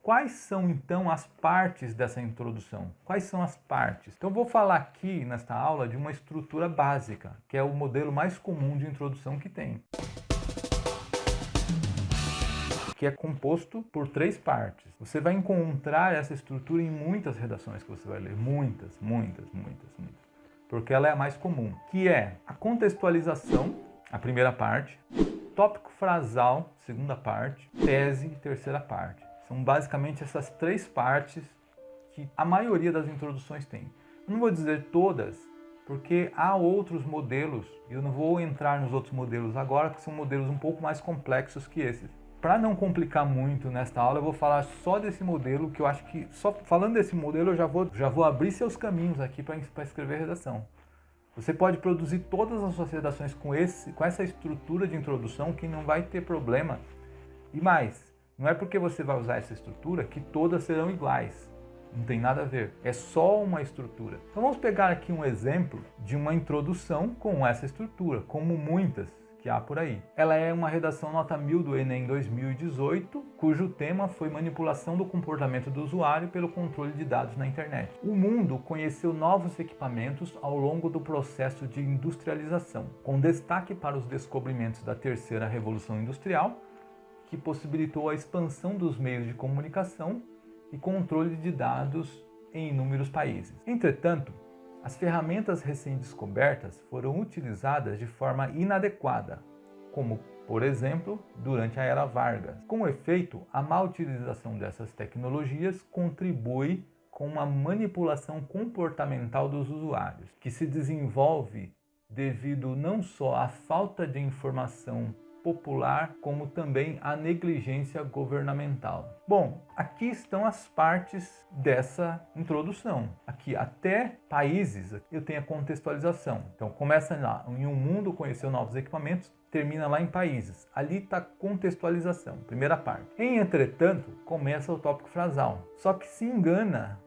Quais são então as partes dessa introdução? Quais são as partes? Então eu vou falar aqui nesta aula de uma estrutura básica, que é o modelo mais comum de introdução que tem, que é composto por 3 partes. Você vai encontrar essa estrutura em muitas redações que você vai ler, muitas, porque ela é a mais comum, que é a contextualização, a primeira parte, tópico frasal, segunda parte, tese, terceira parte. São basicamente essas 3 partes que a maioria das introduções tem. Eu não vou dizer todas, porque há outros modelos, e eu não vou entrar nos outros modelos agora, que são modelos um pouco mais complexos que esses. Para não complicar muito nesta aula, eu vou falar só desse modelo, que eu acho que, só falando desse modelo, eu já vou abrir seus caminhos aqui para escrever redação. Você pode produzir todas as suas redações com essa estrutura de introdução, que não vai ter problema. E mais, não é porque você vai usar essa estrutura que todas serão iguais. Não tem nada a ver, é só uma estrutura. Então vamos pegar aqui um exemplo de uma introdução com essa estrutura, como muitas que há por aí. Ela é uma redação nota 1000 do Enem 2018, cujo tema foi manipulação do comportamento do usuário pelo controle de dados na internet. O mundo conheceu novos equipamentos ao longo do processo de industrialização, com destaque para os descobrimentos da terceira revolução industrial, que possibilitou a expansão dos meios de comunicação e controle de dados em inúmeros países. Entretanto, as ferramentas recém-descobertas foram utilizadas de forma inadequada, como, por exemplo, durante a Era Vargas. Com efeito, a má utilização dessas tecnologias contribui com uma manipulação comportamental dos usuários, que se desenvolve devido não só à falta de informação popular, como também à negligência governamental. Bom, aqui estão as partes dessa introdução. Aqui, até países, eu tenho a contextualização. Então, começa lá, em um mundo conheceu novos equipamentos, termina lá em países. Ali está contextualização, primeira parte. Entretanto, começa o tópico frasal. Só que se engana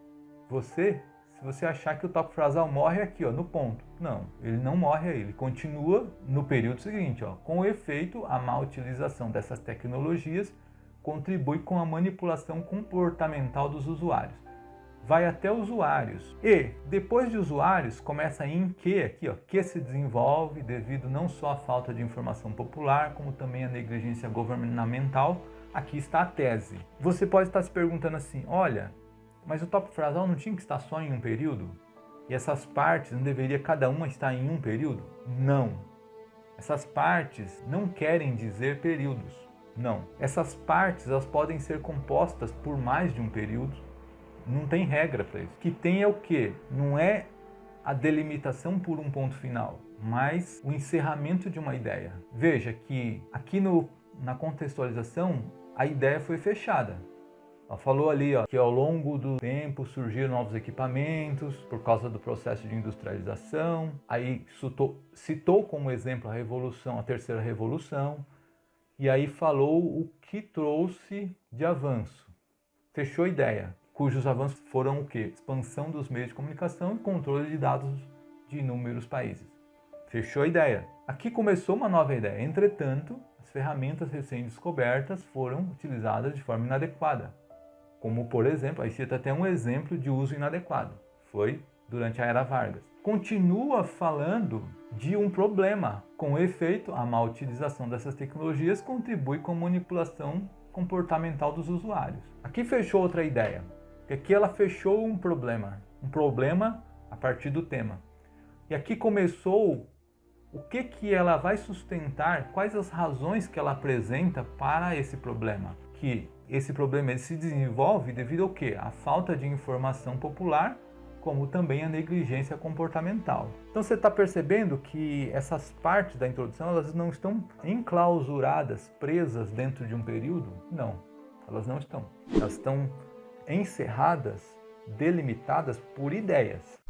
você se você achar que o tópico frasal morre aqui, ó, no ponto. Não, ele não morre aí, ele continua no período seguinte. Ó. Com efeito, a má utilização dessas tecnologias contribui com a manipulação comportamental dos usuários. Vai até usuários. E, depois de usuários, começa em que, aqui, ó, que se desenvolve devido não só à falta de informação popular, como também à negligência governamental. Aqui está a tese. Você pode estar se perguntando assim, olha, mas o tópico frasal não tinha que estar só em um período? E essas partes não deveria cada uma estar em um período? Não. Essas partes não querem dizer períodos. Não. Essas partes elas podem ser compostas por mais de um período. Não tem regra para isso. O que tem é o quê? Não é a delimitação por um ponto final, mas o encerramento de uma ideia. Veja que aqui na contextualização a ideia foi fechada. Ela falou ali ó, que ao longo do tempo surgiram novos equipamentos por causa do processo de industrialização. Aí citou como exemplo a terceira revolução. E aí falou o que trouxe de avanço. Fechou a ideia, cujos avanços foram o quê? Expansão dos meios de comunicação e controle de dados de inúmeros países. Fechou a ideia. Aqui começou uma nova ideia. Entretanto, as ferramentas recém-descobertas foram utilizadas de forma inadequada. Como, por exemplo, aí cita até um exemplo de uso inadequado. Foi durante a Era Vargas. Continua falando de um problema. Com efeito, a má utilização dessas tecnologias contribui com a manipulação comportamental dos usuários. Aqui fechou outra ideia. Porque aqui ela fechou um problema. Um problema a partir do tema. E aqui começou o que ela vai sustentar, quais as razões que ela apresenta para esse problema. Que esse problema ele se desenvolve devido ao quê? A falta de informação popular, como também a negligência comportamental. Então você está percebendo que essas partes da introdução elas não estão enclausuradas, presas dentro de um período? Não, elas não estão. Elas estão encerradas, delimitadas por ideias.